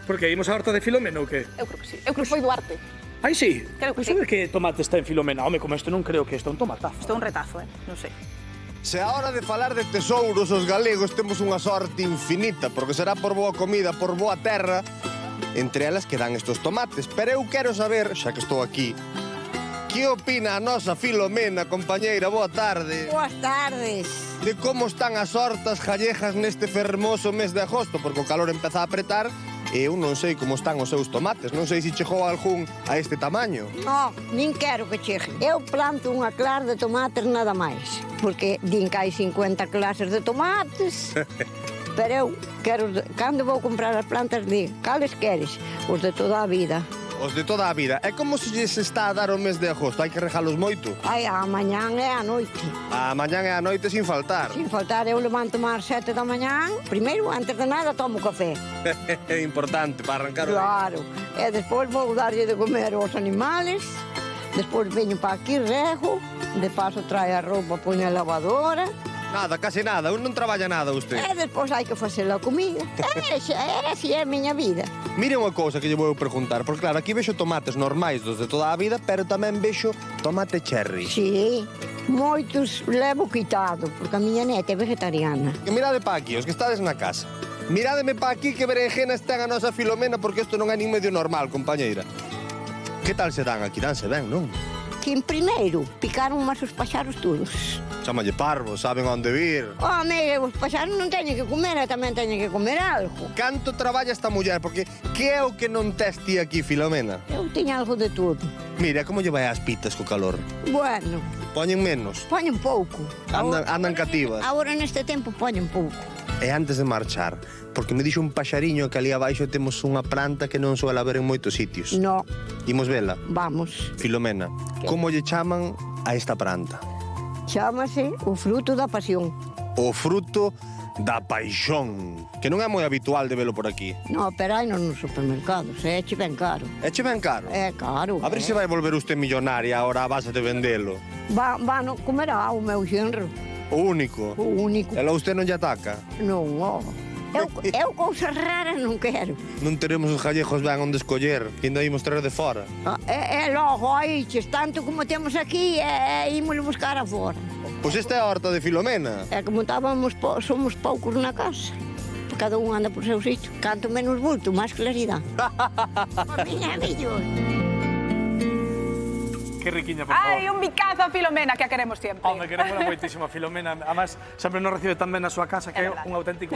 Por que, imos a horta de Filomena ou que? Eu creo que sí. Eu creo que foi Duarte. Ai, sí? Creo que Pois sí. sabe que tomate está en Filomena? Home, como isto non creo que isto é un tomatazo. Isto é un retazo, non sei. Se a hora de falar de tesouros os galegos temos unha sorte infinita, porque será por boa comida, por boa terra, entre elas que dan estes tomates. Pero eu quero saber, xa que estou aquí, que opina a nosa Filomena, compañeira, boa tarde, Boas tardes. de como están as hortas gallegas neste fermoso mes de agosto, porque o calor empeza a apretar e eu non sei como están os seus tomates, non sei se chegou algún a este tamaño. No, nin quero que chegue. Eu planto unha clase de tomates nada máis, porque din que hai 50 clases de tomates. Pero eu quero, cando vou comprar as plantas, digo, cales queres? Os de toda a vida. Os de toda a vida. E como se lles está a dar o mes de agosto? Hai que regalos moito? Ai, a mañán e a noite. A mañán e a noite sin faltar. Sin faltar, eu levanto ás 7 da mañán. Primeiro, antes de nada, tomo café. É importante para arrancar o día. Claro. E despois vou darlle de comer aos animales. Despois veño para aquí, rego. De paso trae a roupa, poño a lavadora. Nada, case nada, non traballa nada usted. E despois hai que facer a comida. Esa é a miña vida. Mire unha cousa que lle vou preguntar, porque claro, aquí vexo tomates normais dos de toda a vida, pero tamén vexo tomate cherry. Sí, moitos levo quitado, porque a miña neta é vegetariana. E mirade pa aquí, os que estades na casa. Mirádeme pa aquí que berenjenas ten a nosa Filomena, porque isto non é nin medio normal, compañeira. Que tal se dan aquí? Danse ben, non? Que en primeiro picaron máis os paxaros todos. Chámalle parvos, saben onde vir. Home, os paxaros non teñen que comer, e tamén teñen que comer algo. Canto traballa esta muller? Porque que é o que non tes ti aquí, Filomena? Eu teño algo de todo. Mira, como lle vai as pitas co calor? Bueno, Poñen menos. poñen pouco. Andan cativas. Agora neste tempo poñen pouco. E antes de marchar, porque me dixo un paxariño que ali abaixo temos unha planta que non suele haber en moitos sitios. No, Imos vela. vamos. Filomena, Que? como lle chaman a esta planta? Chámase o fruto da pasión. O fruto da paixón, que non é moi habitual de velo por aquí. No, pero hai nos supermercados, eche ben caro. Eche ben caro. É caro. A ver se vai volver usted millonaria ahora a base de vendelo. Vano comerá o meu xenro, O único. o único. Ela a usted non lle ataca. Non, eu cousas raras non quero. Non teremos os gallegos ben onde escoller, que ainda imos traer de fora. E logo aí, ches, tanto como temos aquí, ímos buscar afora. Pois esta é a horta de Filomena. E como somos poucos na casa. Cada un anda por seu sitio. Canto menos bulto, máis claridade. A miña é mellor. Que riquiña, por favor. Ai, un bicazo a Filomena, que a queremos sempre. Home, queremos moitísimo a Filomena. Además, sempre nos recibe tan ben na súa casa que é verdade. un auténtico